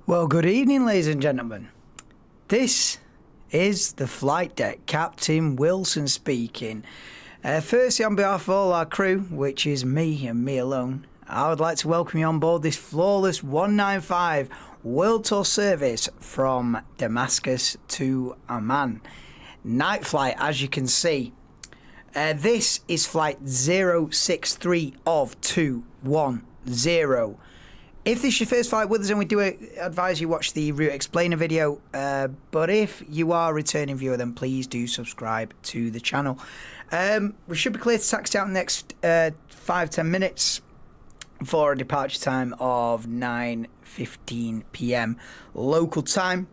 Well, good evening, ladies and gentlemen. This is the flight deck, Captain Wilson speaking. Firstly, on behalf of all our crew, which is me and me alone, I would like to welcome you on board this flawless 195 World Tour service from Damascus to Amman. Night flight, as you can see. This is flight 063 of 210. If this is your first flight with us, then we do advise you watch the route explainer video. But if you are a returning viewer, then please do subscribe to the channel. We should be clear to taxi out in the next 5-10 minutes for a departure time of 9:15 p.m. local time.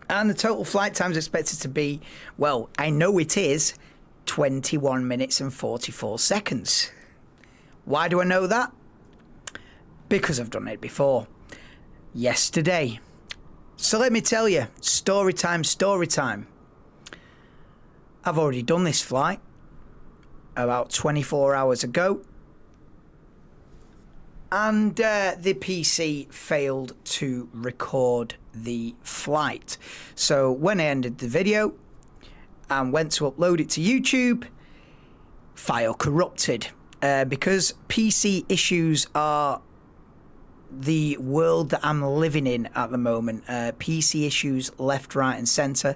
And the total flight time is expected to be, well, I know it is, 21 minutes and 44 seconds. Why do I know that? Because I've done it before. Yesterday. So let me tell you, story time. I've already done this flight about 24 hours ago. And the PC failed to record the flight. So when I ended the video and went to upload it to YouTube, file corrupted. Because PC issues are the world that I'm living in at the moment. PC issues left, right and centre.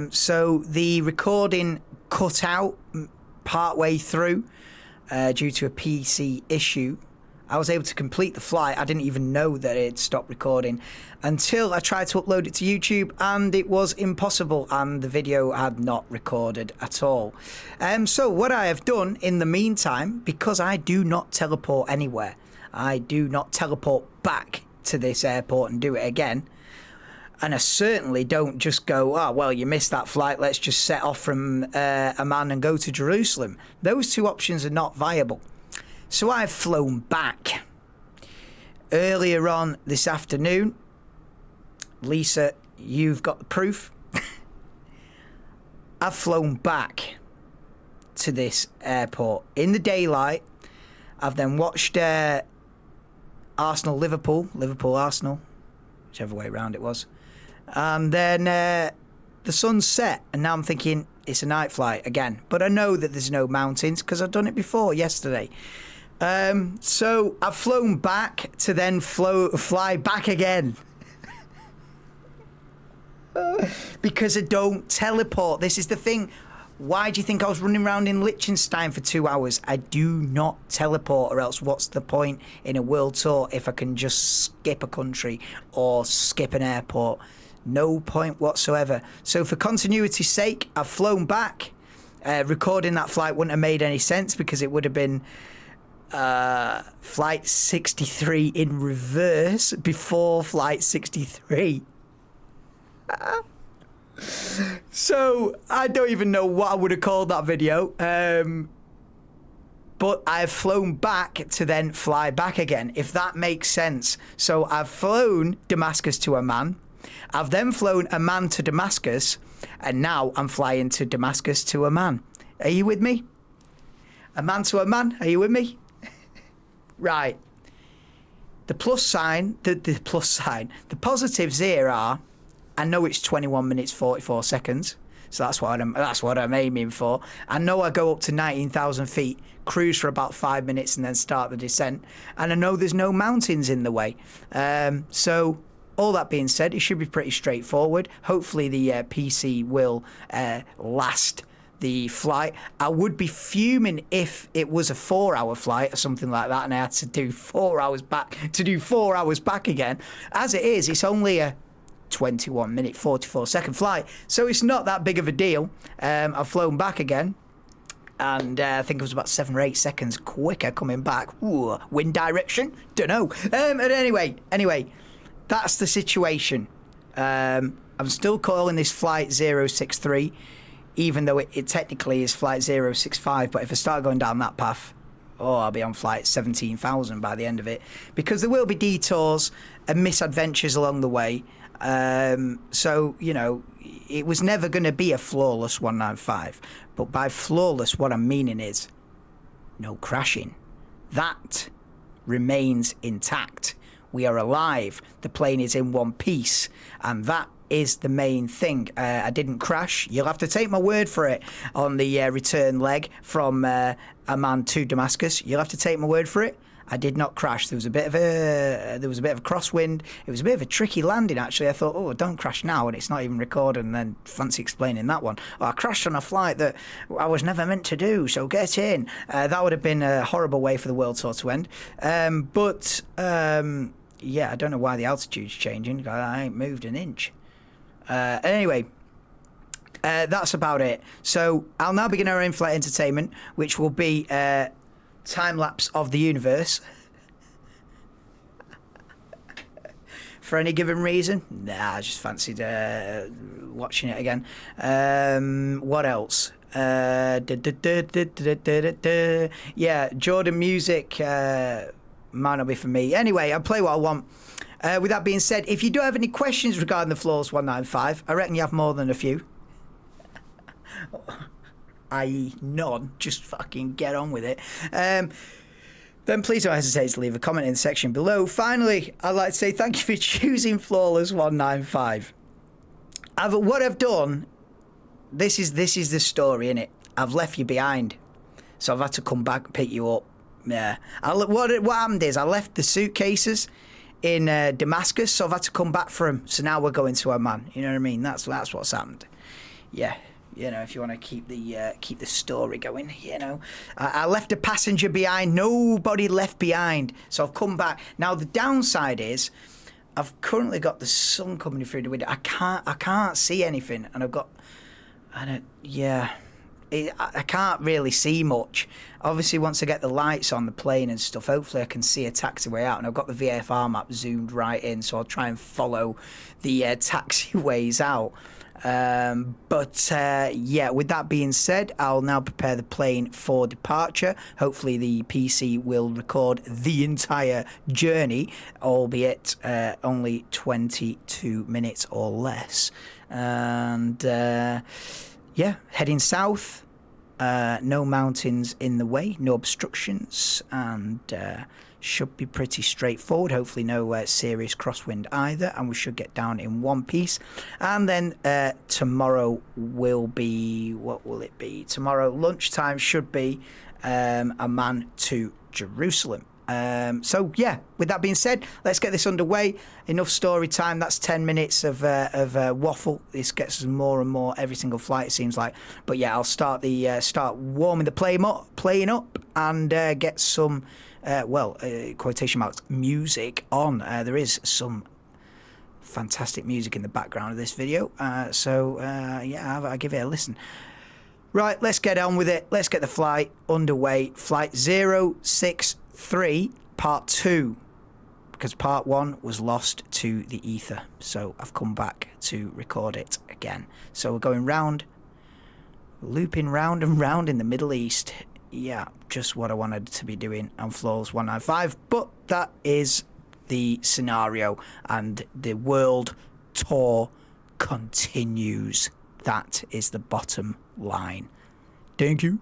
So the recording cut out partway through due to a PC issue. I was able to complete the flight. I didn't even know that it had stopped recording until I tried to upload it to YouTube, and it was impossible, and the video had not recorded at all. So what I have done in the meantime, because I do not teleport anywhere, I do not teleport back to this airport and do it again. And I certainly don't just go, oh, well, you missed that flight, let's just set off from Amman and go to Jerusalem. Those two options are not viable. So I've flown back. Earlier on this afternoon, Lisa, you've got the proof. I've flown back to this airport in the daylight. I've then watched Arsenal-Liverpool, Liverpool-Arsenal, whichever way around it was. And then the sun set, and now I'm thinking it's a night flight again. But I know that there's no mountains because I've done it before yesterday. So I've flown back to then fly back again. Because I don't teleport. This is the thing. Why do you think I was running around in Liechtenstein for 2 hours? I do not teleport, or else what's the point in a world tour if I can just skip a country or skip an airport? No point whatsoever. So for continuity's sake, I've flown back. Recording that flight wouldn't have made any sense because it would have been flight 63 in reverse before flight 63. So I don't even know what I would have called that video, but I've flown back to then fly back again, if that makes sense. So I've flown Damascus to Amman, I've then flown Amman to Damascus, and now I'm flying to Damascus to Amman. Are you with me? Amman to Amman, are you with me? Right. The positives here are, I know it's 21 minutes 44 seconds, so that's what I'm aiming for. I know I go up to 19,000 feet, cruise for about 5 minutes, and then start the descent. And I know there's no mountains in the way. So all that being said, it should be pretty straightforward. Hopefully the PC will last the flight. I would be fuming if it was a 4-hour flight or something like that, and I had to do 4 hours back again. As it is, it's only a 21 minute 44 second flight, so it's not that big of a deal. I've flown back again, and I think it was about 7 or 8 seconds quicker coming back. Ooh, wind direction, don't know. But anyway, that's the situation. I'm still calling this flight 063, even though it technically is flight 065. But if I start going down that path, I'll be on flight 17,000 by the end of it, because there will be detours and misadventures along the way. So, you know, it was never going to be a flawless 195. But by flawless, what I'm meaning is no crashing. That remains intact. We are alive. The plane is in one piece, and that is the main thing. I didn't crash. You'll have to take my word for it on the return leg from Amman to Damascus. You'll have to take my word for it. I did not crash. There was a bit of a crosswind. It was a bit of a tricky landing, actually. I thought, oh, don't crash now, and it's not even recorded, and then fancy explaining that one. Oh, I crashed on a flight that I was never meant to do, so get in. That would have been a horrible way for the world tour to end. Yeah, I don't know why the altitude's changing. I ain't moved an inch. Anyway, that's about it. So I'll now begin our in-flight entertainment, which will be time-lapse of the universe. For any given reason? Nah, I just fancied watching it again. What else? Yeah, Jordan music might not be for me. Anyway, I'll play what I want. With that being said, if you do have any questions regarding the Flawless 195, I reckon you have more than a few. I.e. none. Just fucking get on with it. Then please don't hesitate to leave a comment in the section below. Finally, I'd like to say thank you for choosing Flawless 195. What I've done, this is the story, innit? I've left you behind, so I've had to come back and pick you up. Yeah. What happened is I left the suitcases in Damascus, so I've had to come back for them. So now we're going to Amman. You know what I mean? That's what's happened. Yeah. You know, if you want to keep the story going, you know. I left a passenger behind. Nobody left behind. So I've come back. Now, the downside is I've currently got the sun coming through the window. I can't see anything. And I can't really see much. Obviously, once I get the lights on the plane and stuff, hopefully I can see a taxiway out. And I've got the VFR map zoomed right in, so I'll try and follow the taxiways out. Yeah, with that being said, I'll now prepare the plane for departure. Hopefully the PC will record the entire journey, albeit only 22 minutes or less. And yeah, heading south, no mountains in the way, no obstructions, and should be pretty straightforward. Hopefully no serious crosswind either, and we should get down in one piece. And then tomorrow will be, what will it be? Tomorrow lunchtime should be Amman to Jerusalem. So yeah, with that being said, let's get this underway. Enough story time. That's 10 minutes of waffle. This gets us more and more every single flight, it seems like. But yeah, I'll start warming the plane up and get some quotation marks music on. There is some fantastic music in the background of this video, yeah, I'll give it a listen. Right, let's get on with it. Let's get the flight underway. Flight 063 part 2, because part 1 was lost to the ether, so I've come back to record it again. So we're going round, looping round and round in the Middle East. Yeah, just what I wanted to be doing on Flawless 195, but that is the scenario, and the world tour continues. That is the bottom line. Thank you.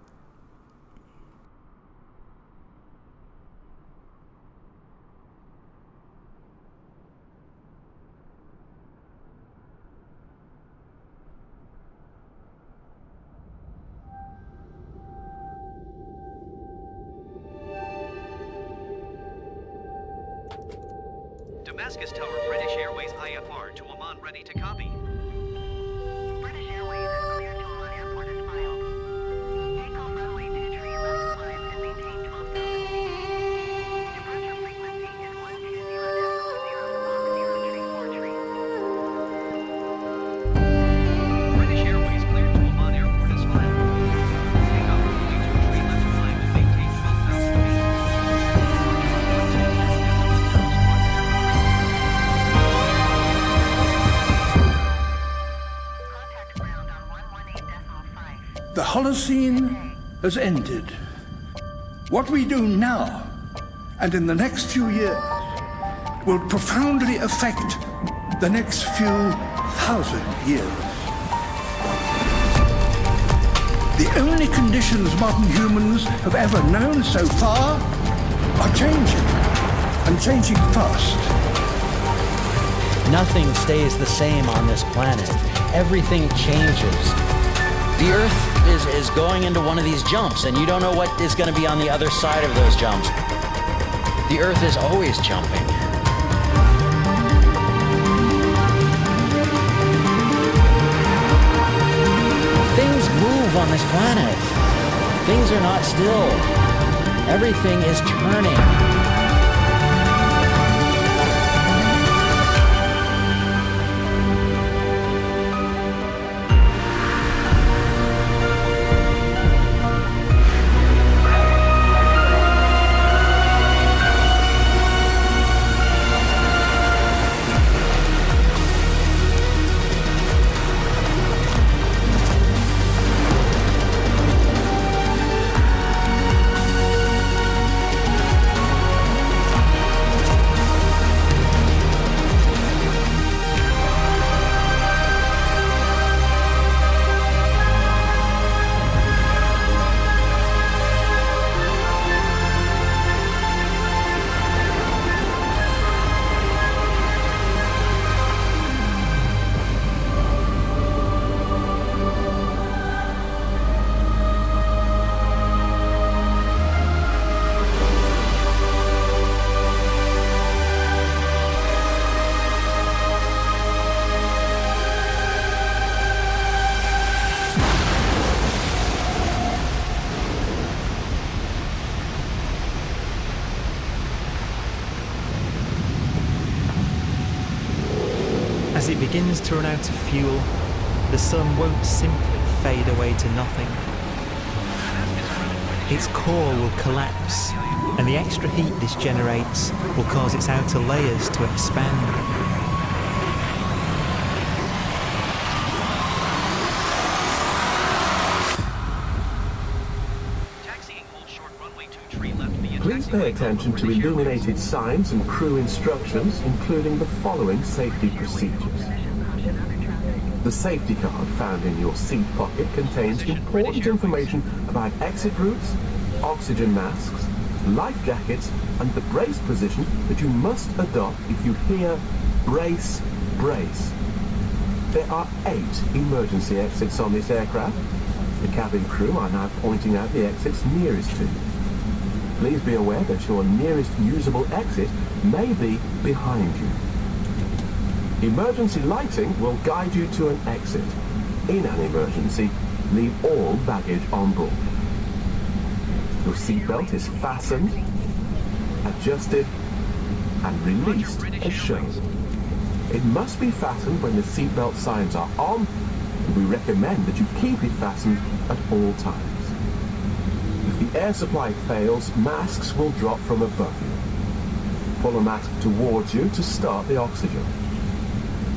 Damascus Tower, British Airways IFR to Amman, ready to copy. British Airways is cleared to Amman Airport as filed. Takeoff runway 23 left climb and maintain 12,000 feet. Departure frequency is 120.0 British Airways cleared to Amman Airport as filed. Takeoff runway 23 left climb and maintain 12,000 feet. The Holocene has ended. What we do now and in the next few years will profoundly affect the next few thousand years. The only conditions modern humans have ever known so far are changing, and changing fast. Nothing stays the same on this planet. Everything changes. The Earth is going into one of these jumps, and you don't know what is going to be on the other side of those jumps. The Earth is always jumping. Things move on this planet. Things are not still. Everything is turning. As it begins to run out of fuel, the sun won't simply fade away to nothing. Its core will collapse, and the extra heat this generates will cause its outer layers to expand. Please pay attention to illuminated signs and crew instructions, including the following safety procedures. The safety card found in your seat pocket contains important information about exit routes, oxygen masks, life jackets, and the brace position that you must adopt if you hear brace, brace. There are 8 emergency exits on this aircraft. The cabin crew are now pointing out the exits nearest to you. Please be aware that your nearest usable exit may be behind you. Emergency lighting will guide you to an exit. In an emergency, leave all baggage on board. Your seatbelt is fastened, adjusted, and released as shown. It must be fastened when the seatbelt signs are on, and we recommend that you keep it fastened at all times. If the air supply fails, masks will drop from above you. Pull a mask towards you to start the oxygen.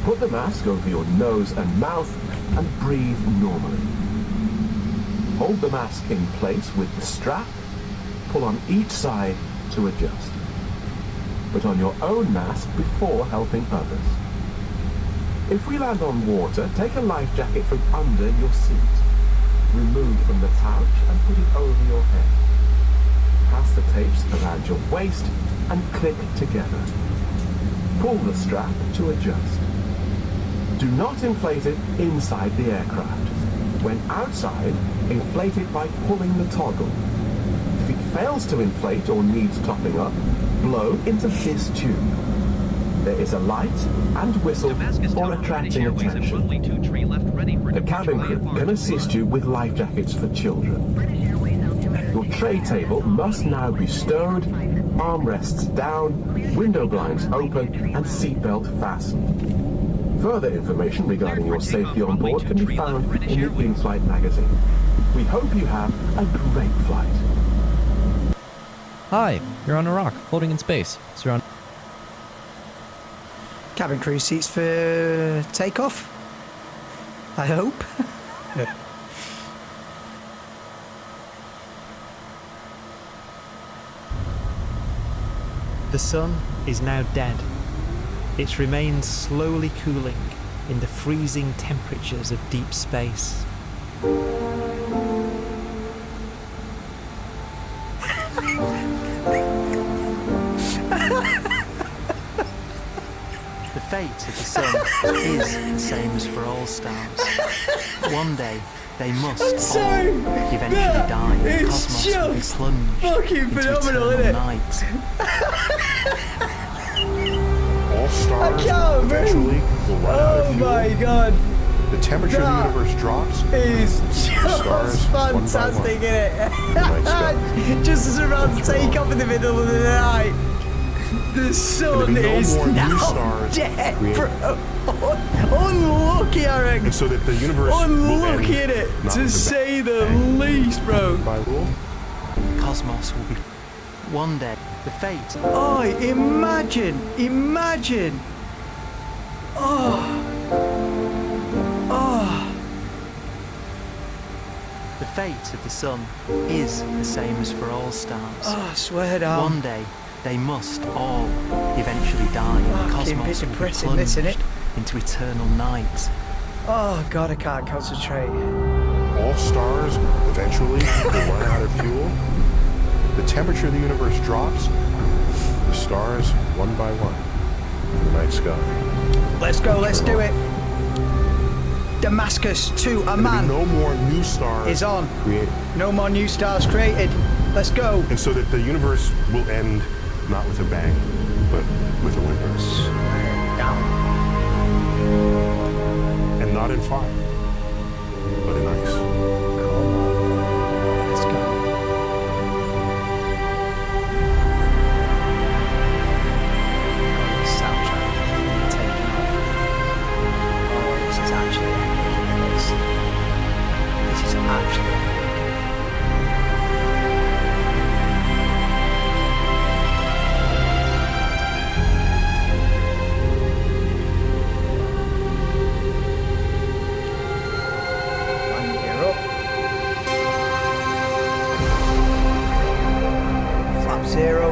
Put the mask over your nose and mouth and breathe normally. Hold the mask in place with the strap. Pull on each side to adjust. Put on your own mask before helping others. If we land on water, take a life jacket from under your seat. Remove from the pouch and put it over your head. Pass the tapes around your waist and click together. Pull the strap to adjust. Do not inflate it inside the aircraft. When outside, inflate it by pulling the toggle. If it fails to inflate or needs topping up, blow into this tube. There is a light and whistle for attracting attention. The cabin crew can assist you with life jackets for children. Your tray table must now be stowed, armrests down, window blinds open, and seatbelt fastened. Further information regarding your safety on board can be found in the in-flight magazine. We hope you have a great flight. Hi, you're on a rock, floating in space. Surrounded. Cabin crew seats for takeoff, I hope. The sun is now dead. It remains slowly cooling in the freezing temperatures of deep space. The fate of the sun is the same as for all stars. One day, they must all eventually die. The cosmos will be plunged fucking into phenomenal, eternal isn't it? night. All stars can't eventually will run out of Oh fuel. my god. The temperature of the That universe drops. Is stars, just one by one, fantastic, isn't it? night sky. Just as we're about to take off in the middle of the night. The sun There'll be no is more new now stars dead, created. bro. Unlucky, Eric. And so that the universe will Unlucky, end, innit? not To with a say the bang. least, bro. By rule. The cosmos will be one day. The fate. Oh, imagine. The fate of the sun is the same as for all stars. Oh, I swear down. One day, they must all eventually die. The Fucking cosmos bit will be depressing, this, innit? plunged into eternal night. Oh god, I can't concentrate. All stars eventually will run out of fuel. The temperature of the universe drops. The stars, one by one, in the night sky. Let's go, let's do it. Damascus to There'll be Amman no more new stars is on. created. No more new stars created. Let's go. And so that the universe will end not with a bang, but with a whimper. Down. And not in fire, but in ice. Let's go. God, this soundtrack is taking off. Oh, this is actually epic. This is actually epic. Landing gear up. Flap 0.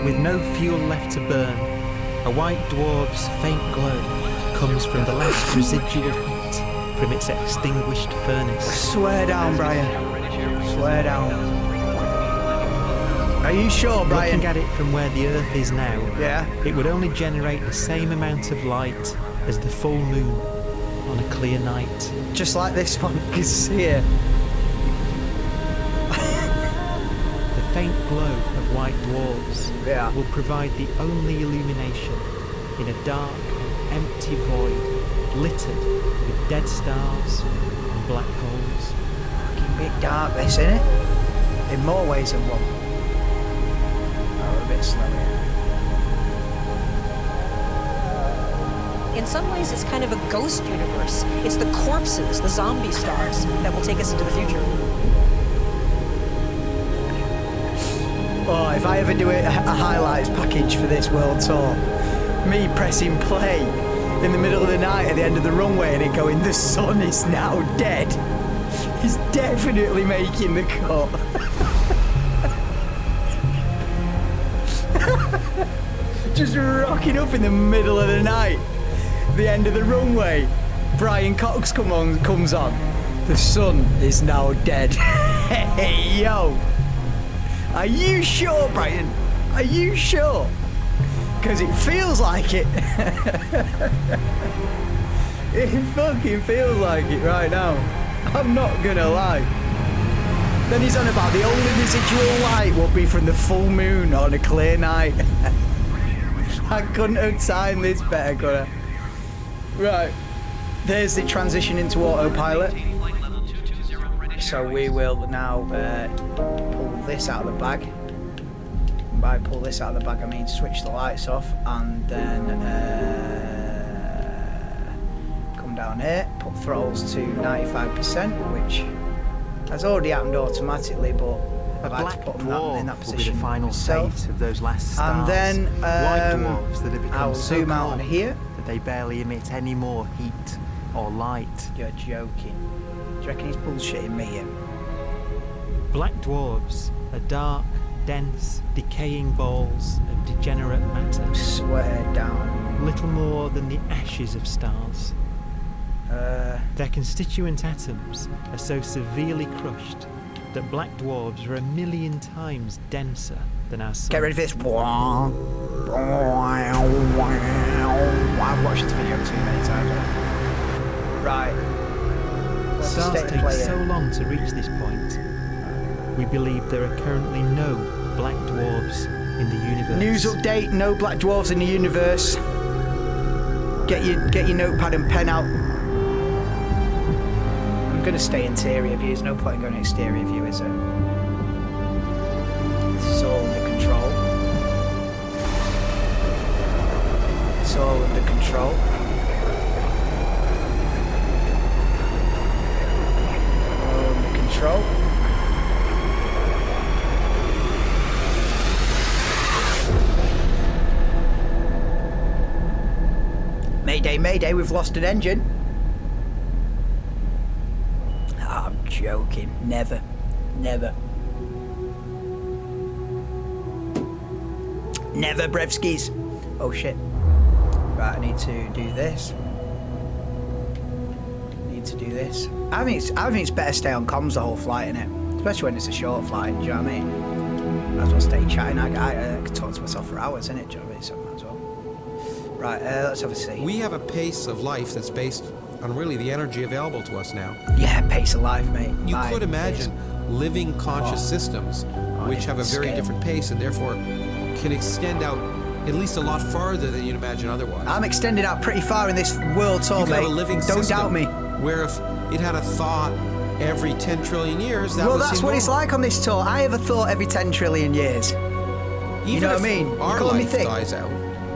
With no fuel left to burn, a white dwarf's faint glow comes from the last residual heat from its extinguished furnace. Swear down, Brian. Swear down. Are you sure, Brian? Looking at it from where the Earth is now, Yeah. it would only generate the same amount of light as the full moon on a clear night. Just like this one is here. The faint glow of white dwarfs Yeah. will provide the only illumination in a dark and empty void littered with dead stars and black holes. Fucking big dark, this, innit? In more ways than one. Oh, we're a bit slow here. In some ways, it's kind of a ghost universe. It's the corpses, the zombie stars, that will take us into the future. Oh, if I ever do a highlights package for this world tour, me pressing play in the middle of the night at the end of the runway and it going, the sun is now dead, is definitely making the cut. Just rocking up in the middle of the night, the end of the runway, Brian Cox comes on, the sun is now dead. Hey, yo. Are you sure, Brian? Are you sure? Because it feels like it. It fucking feels like it right now. I'm not gonna lie. Then he's on about the only residual light will be from the full moon on a clear night. I couldn't have timed this better, could I? Right. There's the transition into autopilot. So we will now pull this out of the bag. And by pull this out of the bag, I mean switch the lights off and then come down here, put throttles to 95%, which has already happened automatically, but A I'd like black to put them dwarf in that will be position the final myself. fate of those last stars. And then White dwarfs that have become I'll so zoom out on cold here. that they barely emit any more heat or light. You're joking. Do you reckon he's bullshitting me here? Black dwarfs are dark, dense, decaying balls of degenerate matter, Swear down. little more than the ashes of stars. Their constituent atoms are so severely crushed that black dwarfs are 1,000,000 times denser than our sun. Get rid of this. I've watched this video too many times. Right. What's the Stars state of take play so here? long to reach this point. We believe there are currently no black dwarfs in the universe. News update, no black dwarves in the universe. Get your notepad and pen out. I'm going to stay interior view. There's no point in going exterior view, is there? This is all under control. It's all under control. All under control. Mayday, mayday, we've lost an engine. Oh, I'm joking. Never. Never. Never, Brevskis. Oh, shit. Right, I need to do this. Need to do this. I think it's better stay on comms the whole flight, innit? Especially when it's a short flight, do you know what I mean? Might as well stay chatting. I could talk to myself for hours, innit? Do you know what I mean? So might as well. Right, let's have a see. We have a pace of life that's based on really the energy available to us now. Yeah, pace of life, mate. You Mine could imagine living conscious Oh. systems which have a very scale. different pace and therefore can extend out at least a lot farther than you'd imagine otherwise. I'm extended out pretty far in this world tour, You could mate. have a living Don't system doubt me. where if it had a thought every 10 trillion years, that Well, would that's seem what it's normal. like on this tour. I have a thought every 10 trillion years. Even know what I if mean? You Our calling me life thick? dies out.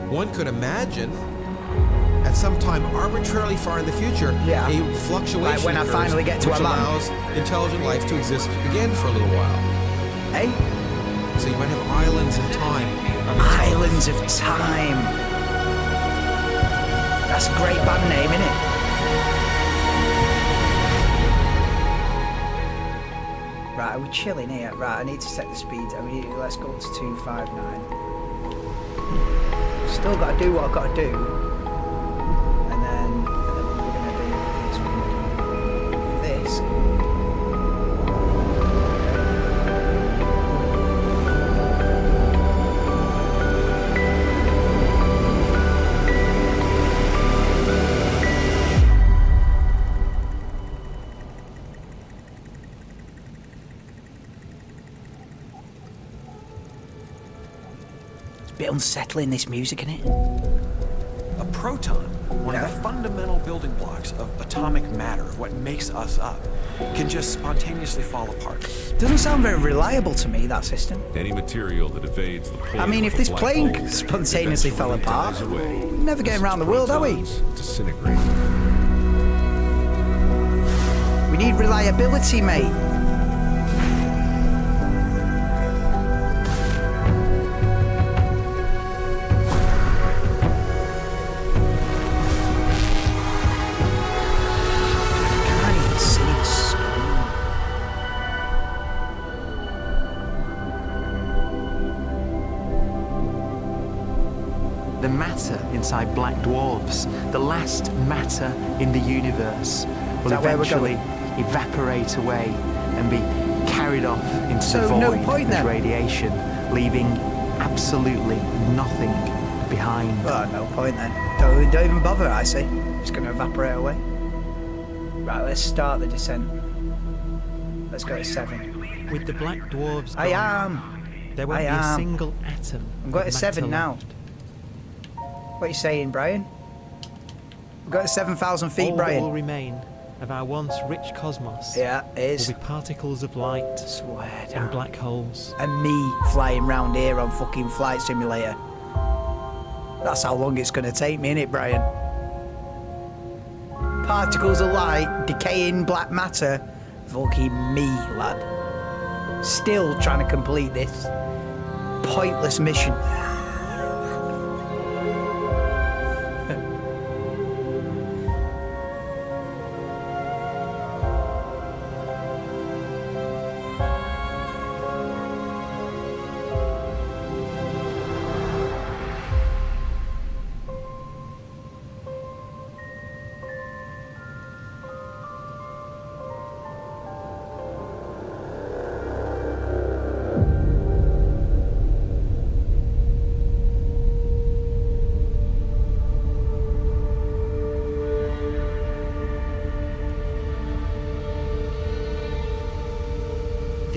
One could imagine at some time arbitrarily far in the future Yeah. a fluctuation Like when I occurs finally get to which Amman. allows intelligent life to exist again for a little while. Hey? So you might have islands in time. Islands of Time. That's a great band name, isn't it? Right, are we chilling here? Right, I need to set the speed. Let's go up to 259. Still got to do what I've got to do. And then we're going to do this. It's a bit unsettling, this music, isn't it? A proton, one of the fundamental building blocks of atomic matter, of what makes us up, can just spontaneously fall apart. Doesn't sound very reliable to me, that system. Any material that evades the pull I mean, if of a this black plane hole spontaneously fell eventually apart, dies away. we're never getting around the world, are we? Protons disintegrate. We need reliability, mate. I can't even see the screen. The matter inside black dwarfs, the last matter in the universe, will that where we're eventually going? evaporate away and be carried off into So the void no point as then? radiation, leaving absolutely nothing behind. Oh, no point then. Don't even bother, I say. It's going to evaporate away. Right, let's start the descent. Let's go to 7. With the black dwarfs I gone, am. there won't I be a am. single atom. I'm going of to 7 matter now. left. What are you saying, Brian? We've got to 7,000 feet, All that will Brian. remain of our once rich cosmos Yeah, it is. will be particles of light Swear and down. black holes. And me flying round here on fucking Flight Simulator. That's how long it's going to take me, innit, Brian? Particles of light, decaying black matter. Fucking me, lad. Still trying to complete this pointless mission.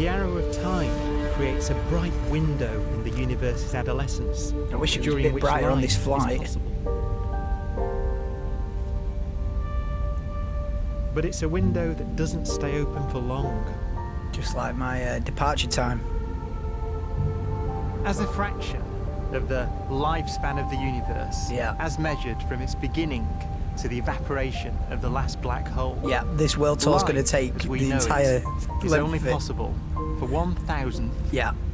The arrow of time creates a bright window in the universe's adolescence. I wish it was a during bit which brighter on life this is flight. possible. But it's a window that doesn't stay open for long. Just like my departure time. As a fraction of the lifespan of the universe, as measured from its beginning to the evaporation of the last black hole. Yeah, this world tour's going to take as we the know entire it, is length only of it. possible for 1,000th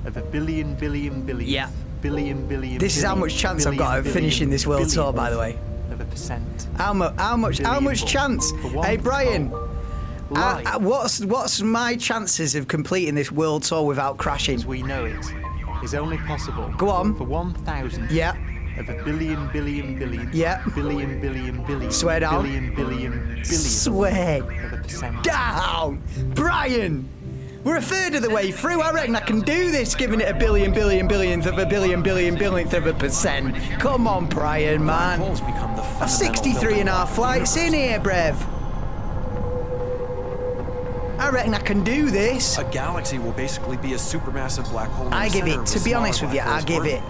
of a billion billion billion billion billion. This is how much chance I've got of finishing this world tour, by the way. Of a percent. How much chance? Hey Brian, what's my chances of completing this world tour without crashing? As we know it, is only possible. Go on. For 1,000th. Of a billion billion billion. Billion billion billion. Swear down. Billion billion billion. Swear Of a percent. down, Brian. We're a third of the way through. I reckon I can do this, giving it a billion billion billionth of a billion billion billionth of a percent. Come on, Brian, man. I've 63 and a half flights in here, Brev. I reckon I can do this. A galaxy will basically be a supermassive black hole. I give it, to be honest with you, I give it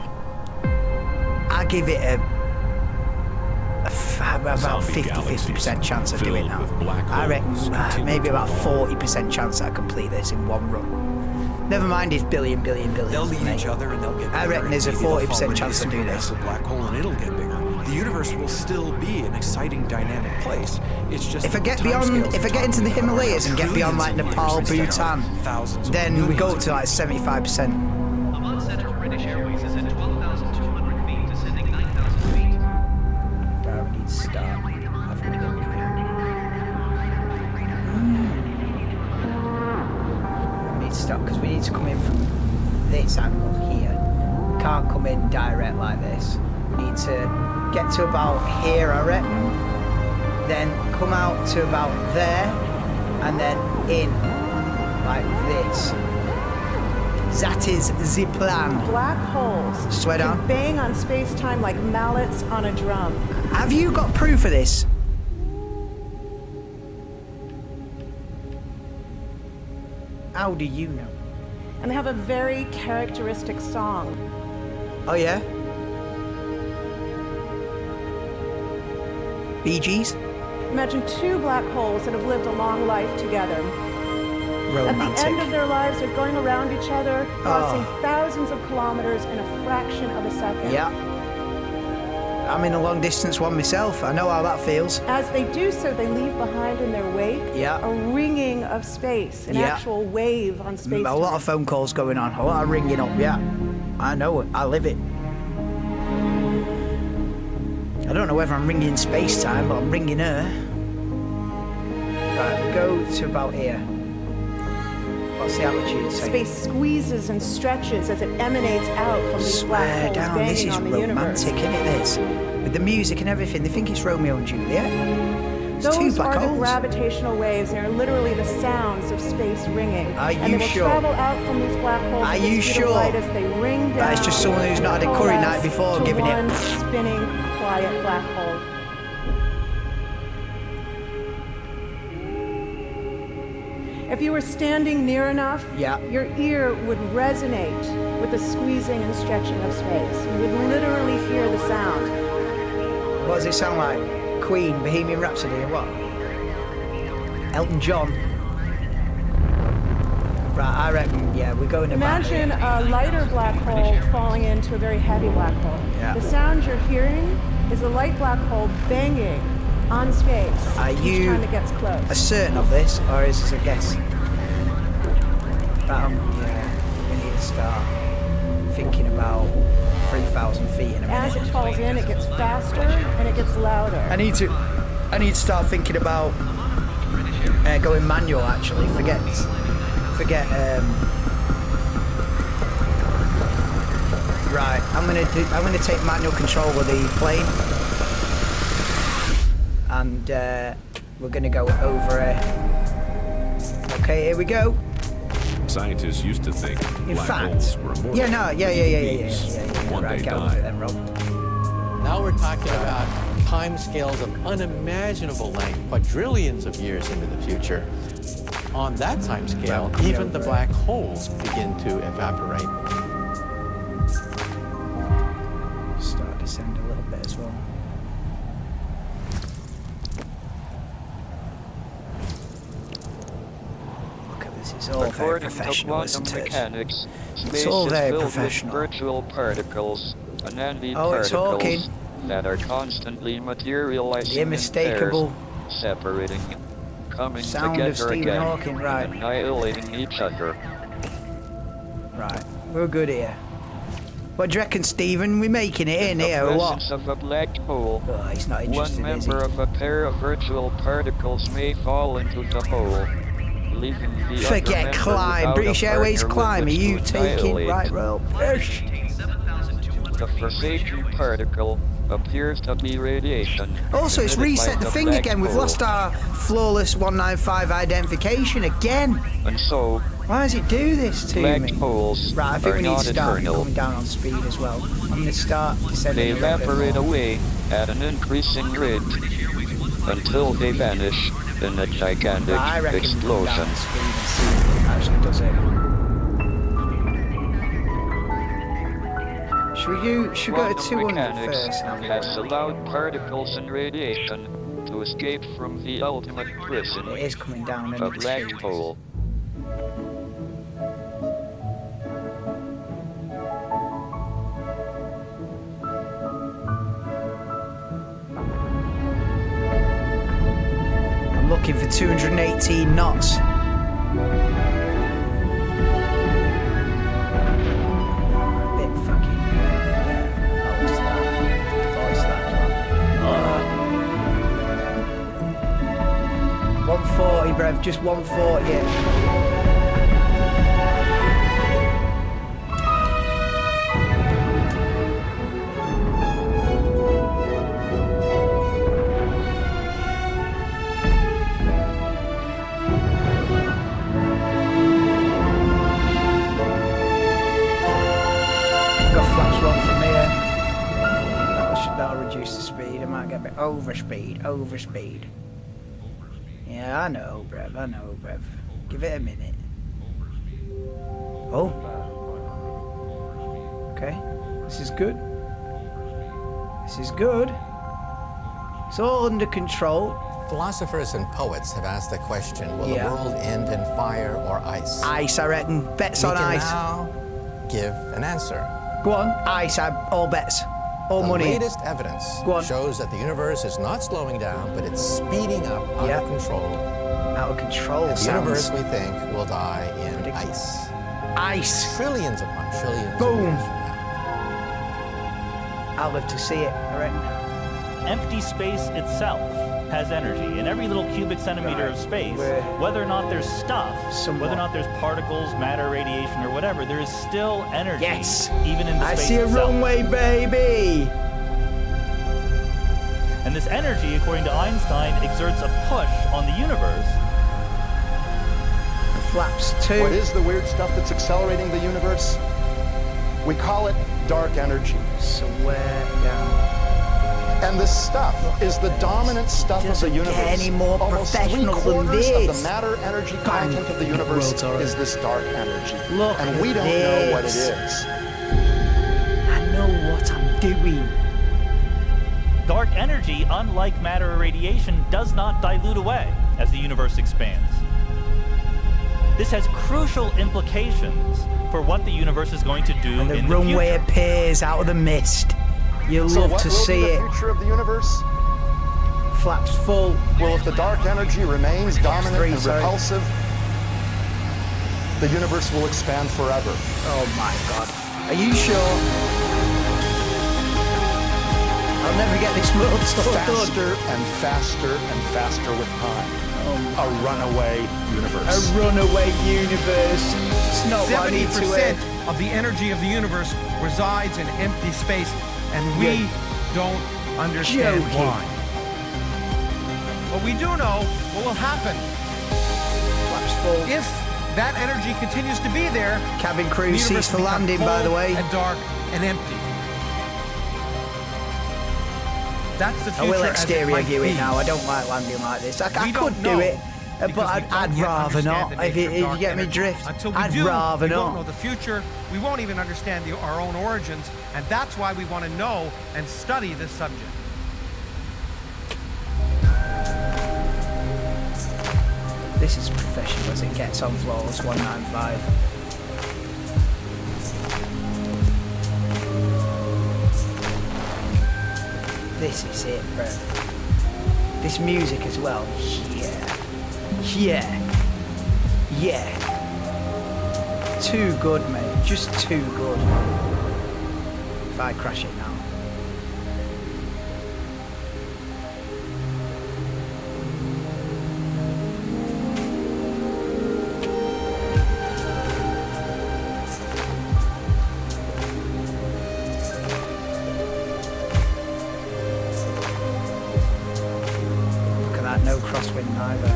about 50% chance of doing that. I reckon maybe about 40% chance that I complete this in one run. Never mind his billion billion billion. They'll meet each other and they'll get bigger. I reckon there's a 40% chance to do this. A black hole and it'll get bigger. The universe will still be an exciting, dynamic place. It's just if I get into the Himalayas and get beyond like Nepal, Bhutan, then we go up to like 75%. Amman Center British Airways is at 12,200 feet, descending 9,000 feet. Right, we need to start. We need to start because we need to come in from this angle here. We can't come in direct like this. We need to get to about here, I reckon. Then come out to about there, and then in like this. That is the plan. Black holes Swear down. can bang on space-time like mallets on a drum. Have you got proof of this? How do you know? And they have a very characteristic song. Oh yeah? Bee Gees? Imagine two black holes that have lived a long life together. Romantic. At the end of their lives, they're going around each other, crossing thousands of kilometers in a fraction of a second. Yeah. I'm in a long distance one myself. I know how that feels. As they do so, they leave behind in their wake a ringing of space, an actual wave on space. A lot of phone calls going on, a lot of ringing up, I know it, I live it. I don't know whether I'm ringing space-time, but I'm ringing her. Right, we go to about here. What's the altitude say? Space squeezes and stretches as it emanates out from these black holes down, banging this is on the universe. romantic, isn't it, this? With the music and everything, they think it's Romeo and Juliet. It's two Those black are the holes. gravitational waves. They're literally the sounds of space ringing. Are and you they will sure? travel out from these black holes Are at the you speed sure? of light as they ring down. That's just someone who's not had a curry night before to giving it. one spinning, quiet black hole. If you were standing near enough, your ear would resonate with the squeezing and stretching of space. You would literally hear the sound. What does it sound like? Queen, Bohemian Rhapsody, or what? Elton John. Right, I reckon, we're going to Imagine a lighter black hole falling into a very heavy black hole. Yeah. The sound you're hearing is a light black hole banging on space each time it gets close. certain of this, or is this a guess? We need to start thinking about 3,000 feet in a minute. As it falls in, it gets faster and it gets louder. I need to start thinking about going manual. Actually, forget. Right, I'm gonna take manual control of the plane, and we're gonna go over it. Okay, here we go. Scientists used to think In black fact, holes were more yeah. One Right, day get over died. it then, Rob. Now we're talking about timescales of unimaginable length, quadrillions of years into the future. On that timescale, even the black holes begin to evaporate. Start to descend a little bit as well. Look at this, it's all very professional, isn't it? Mechanics, It's all space is very filled with professional. virtual particles, unending Oh, it's particles talking. that are constantly materializing The unmistakable in pairs, separating, coming sound of together Stephen again, Hawking, right. annihilating each other. Right, we're good here. What do you reckon, Stephen? We making it in here, or what? presence of a black hole, Oh, he's not one interested, is he? member of a pair of virtual particles may fall into the hole, leaving the other Forget member climb. without British a Airways partner with climb. Are which you to taking annihilate. right rope? Push. The forsaken particle appears to be radiation. Also, it's emitted by reset the thing black again. We've hole. lost our flawless 195 identification again. And so, why does it do this to black me? holes Right, I think are we need not to start eternal. coming down on speed as well. I'm going to start They descending a little bit evaporate more. away at an increasing rate until they vanish in a gigantic Right, I reckon we'll come down explosion. on speed and see if it actually does it. Should we go to Quantum 200 mechanics first? has allowed particles and radiation to escape from the ultimate prison, It is coming down, isn't a it, the black speed? hole. I'm looking for 218 knots. A bit fucking. What's that? What's that? 140, brev, just 140. Got flaps one from here. That'll reduce the speed. I might get a bit overspeed. Yeah, I know, brev. Give it a minute. Oh. Okay. This is good. It's all under control. Philosophers and poets have asked the question, will Yeah. the world end in fire or ice? Ice, I reckon. Bets on ice. We can now give an answer. Go on. Ice, all bets. All The money. latest evidence shows that the universe is not slowing down, but it's speeding up out of control. Out of control. And the sounds universe, we think, will die in ice. Ice. Trillions upon trillions of Boom. years from now. I'll live to see it, I reckon. Empty space itself has energy. In every little cubic centimeter of space, whether or not there's stuff, whether or not there's particles, matter, radiation, or whatever, there is still energy, even in the I space see a itself. runway, baby. And this energy, according to Einstein, exerts a push on the universe. The flaps too. What is the weird stuff that's accelerating the universe? We call it dark energy. Swear down. And this stuff is the dominant stuff of the universe. Get any more Almost professional than three-quarters of this. the matter energy content of the universe is this dark energy. Look and at we don't know what it this. is. I know what I'm doing. Dark energy, unlike matter or radiation, does not dilute away as the universe expands. This has crucial implications for what the universe is going to do And the in the runway future. appears out of the mist. You'll So love what to will see be the it. future of the universe? Flaps full. Well, if the dark energy remains dominant and repulsive, the universe will expand forever. Oh my God. Are you sure? I'll never get this world so done. Faster and faster and faster with time. A runaway universe. A runaway universe. It's not what I need to 70% of the energy of the universe resides in empty space, and we don't understand joking. why. But we do know what will happen if that energy continues to be there. Cabin crew the universe ceased for will become landing, by the cold way. and dark and empty. That's the I future will as it exterior might view it be. now. I don't like landing like this. I We could don't do know, it, but because we I'd don't yet rather understand not. the If nature of you dark get me energy. drift, Until we I'd do, rather we don't not. know the future. We won't even understand our own origins, and that's why we want to know and study this subject. This is professional as it gets on Flawless 195. This is it, bro. This music as well. Yeah. Too good, mate. Just too good. If I crash it now. No crosswind either.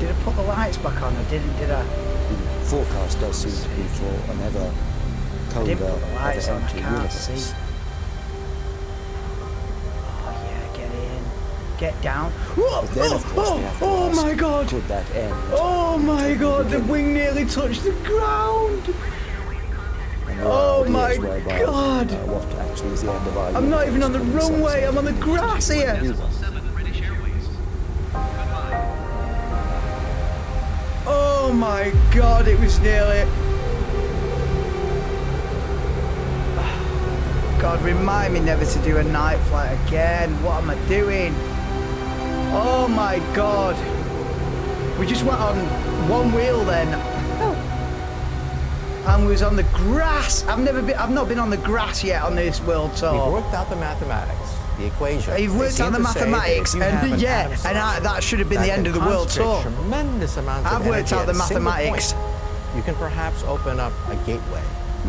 Did I put the lights back on or didn't, did I? The forecast does seem to be for an ever colder, I didn't put the lights ever on, I empty can't universe. see. Oh yeah, get in. Get down. But then, of course, we have to ask, my god! could that end? Oh my from god, the beginning? wing nearly touched the ground! And there are Oh ideas my whereby, god! what actually is the end of our I'm not even on the universe could be runway, something I'm on the grass here! Oh my god, it was nearly... God, remind me never to do a night flight again. What am I doing? Oh my god. We just went on one wheel then. And we was on the grass. I've not been on the grass yet on this world tour. We've worked out the mathematics, the equation. You've worked out the mathematics, and that should have been the end of the world tour. Tremendous amounts of I've worked energy out the at a single mathematics. point. You can perhaps open up a gateway.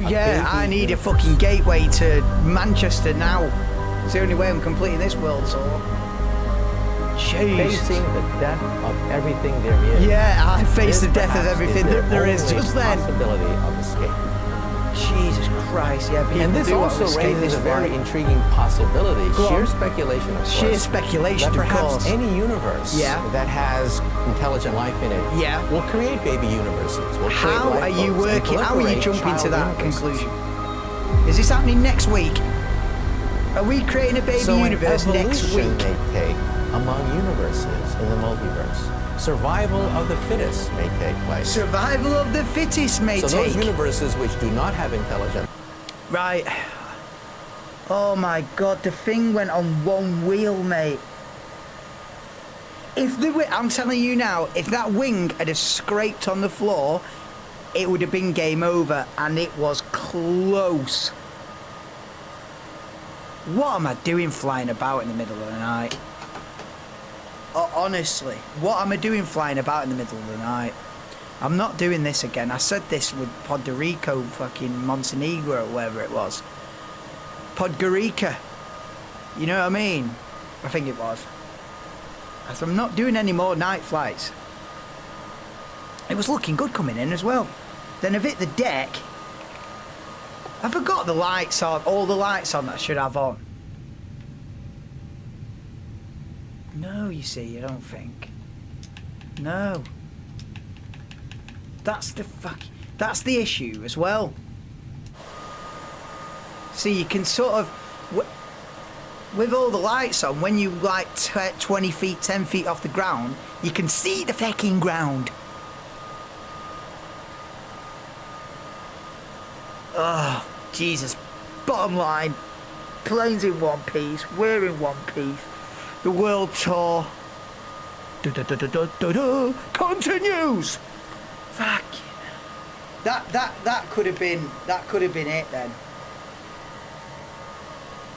Yeah, I need a fucking gateway to Manchester now. It's the only way I'm completing this world tour. Jeez. Facing the death of everything there is. Yeah, I face the death of everything that there is just then. Possibility of escape. Jesus Christ, yeah. People And this do also escape raises this a very flight. intriguing possibility. Go Sheer on. speculation, of course. Sheer speculation, that of perhaps course. any universe that has intelligent life in it will create baby universes. Will create How are you lifeboats and working? How are you proliferate jumping to child that universes. conclusion? Is this happening next week? Are we creating a baby So universe an next evolution week? may take among universes in the multiverse. Survival of the fittest may take place. Survival of the fittest may so take. those universes which do not have intelligence. Right. Oh my god, the thing went on one wheel, mate. If the I'm telling you now, if that wing had have scraped on the floor, it would have been game over, and it was close. What am I doing flying about in the middle of the night? Oh, honestly, what am I doing flying about in the middle of the night? I'm not doing this again. I said this with Podgorica, fucking Montenegro, or wherever it was. Podgorica. You know what I mean? I think it was. I said, I'm not doing any more night flights. It was looking good coming in as well. Then I've hit the deck. I forgot the lights on, all the lights on that I should have on. No, you see, I don't think. No. That's the issue as well. See, you can sort of, with all the lights on, when you like 20 feet, 10 feet off the ground, you can see the fucking ground. Oh, Jesus. Bottom line, plane's in one piece, we're in one piece. The world tour continues. Fuck. That could have been it then.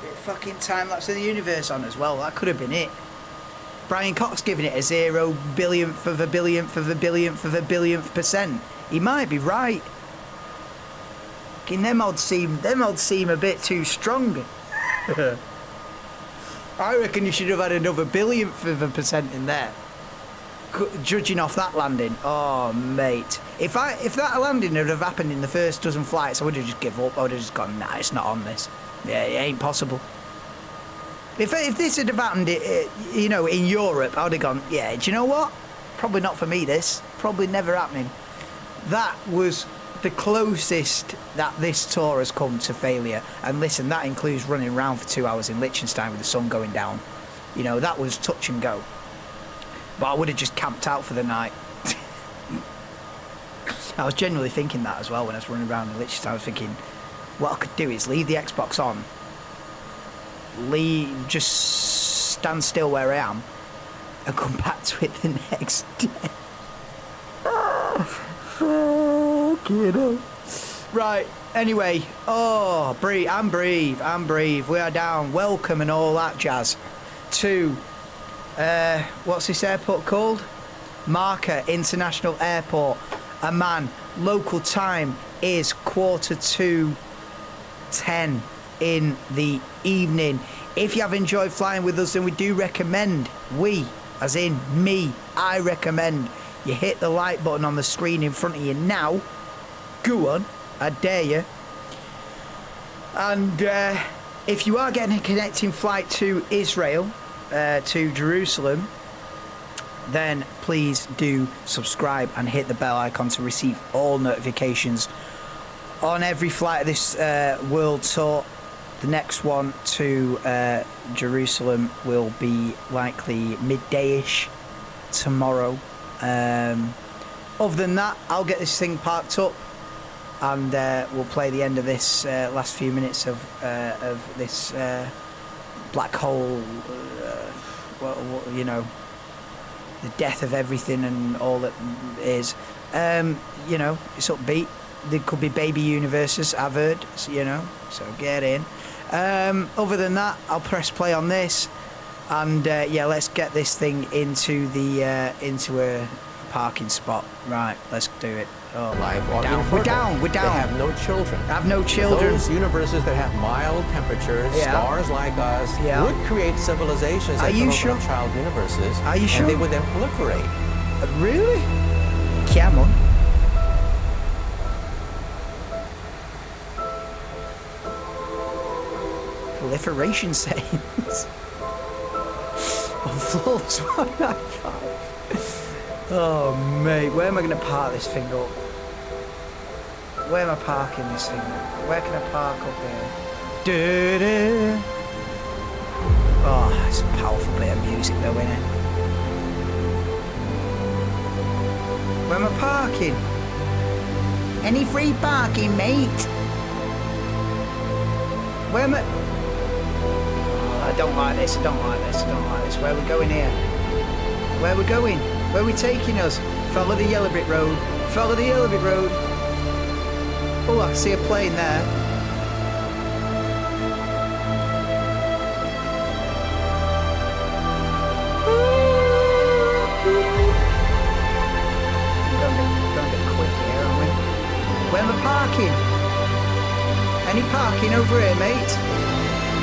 Bit of fucking time lapse of the universe on as well. That could have been it. Brian Cox giving it a 0 billionth of a billionth of a billionth of a billionth percent. He might be right. Fucking them odds seem a bit too strong. I reckon you should have had another billionth of a percent in there. Judging off that landing. Oh, mate. If that landing would have happened in the first dozen flights, I would have just given up. I would have just gone, nah, it's not on this. Yeah, it ain't possible. If this had have happened, you know, in Europe, I would have gone, yeah, do you know what? Probably not for me, this. Probably never happening. That was the closest that this tour has come to failure. And listen, that includes running around for 2 hours in Liechtenstein with the sun going down. You know, that was touch and go. But I would have just camped out for the night. I was genuinely thinking that as well when I was running around in Liechtenstein. I was thinking, what I could do is leave the Xbox on, just stand still where I am, and come back to it the next day. Fucking hell. Right, anyway, I'm brave. We are down. Welcome and all that jazz to, what's this airport called? Marker International Airport, Amman. Local time is 10:45 in the evening. If you have enjoyed flying with us, then we do recommend, as in me, I recommend you hit the like button on the screen in front of you now. Go on, I dare you. And if you are getting a connecting flight to Israel, to Jerusalem, then please do subscribe and hit the bell icon to receive all notifications on every flight of this world tour. The next one to Jerusalem will be likely midday-ish tomorrow. Other than that, I'll get this thing parked up and we'll play the end of this last few minutes of this black hole, you know, the death of everything and all that is. You know, it's upbeat. There could be baby universes, I've heard, you know, so get in. Other than that, I'll press play on this, and yeah, let's get this thing into a parking spot. Right, let's do it. Oh, we're down. They have no children. Have no children. Those universes that have mild temperatures, stars like us, would create civilizations that you open sure? up child universes. Are you sure? And they would then proliferate. Really? Come on. Proliferation settings. On floors 195. Oh, mate, where am I going to park this thing up? Where am I parking this thing up? Where can I park up here? Doo-doo. Oh, it's a powerful bit of music though, isn't it? Where am I parking? Any free parking, mate? Where am I? Oh, I don't like this. Where are we going here? Where are we going? Where are we taking us? Follow the yellow brick road. Oh, I see a plane there. Going a bit quick here, aren't we? Where am I parking? Any parking over here, mate?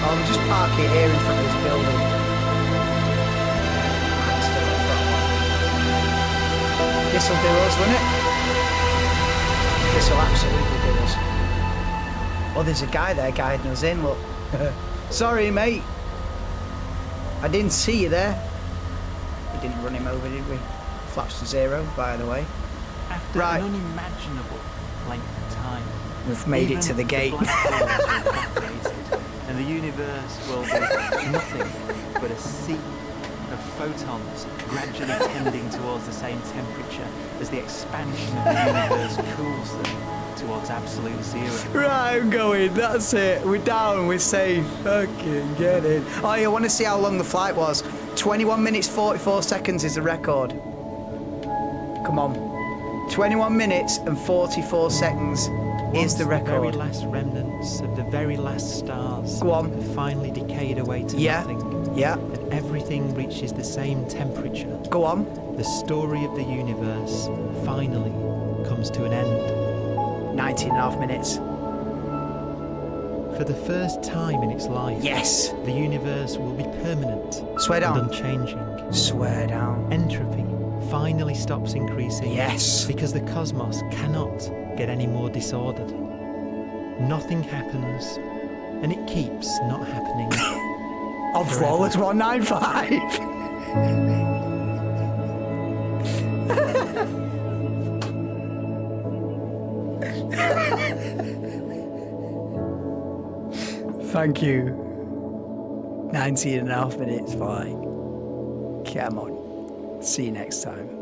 Oh, I'm just parking here in front of this building. This'll do us, won't it? This'll absolutely do us. Oh, there's a guy there guiding us in, look. Sorry, mate. I didn't see you there. We didn't run him over, did we? Flaps to 0, by the way. After an unimaginable length of time, we've made it to the gate. And the universe will be nothing but a sea of photons gradually tending towards the same temperature as the expansion of the universe cools them towards absolute zero. Right, I'm going. That's it. We're down. We're safe. Fucking get in. Oh, I want to see how long the flight was. 21 minutes 44 seconds is the record. Come on. 21 minutes and 44 seconds is the record. The very last remnants of the very last stars have finally decayed away to nothing. Yeah. And everything reaches the same temperature. Go on. The story of the universe finally comes to an end. 19.5 minutes. For the first time in its life, yes, the universe will be permanent. Swear down. And unchanging. Swear down. Entropy finally stops increasing. Yes. Because the cosmos cannot get any more disordered. Nothing happens, and it keeps not happening. On Flawless 195. Thank you. 19.5 minutes, bye. Come on. See you next time.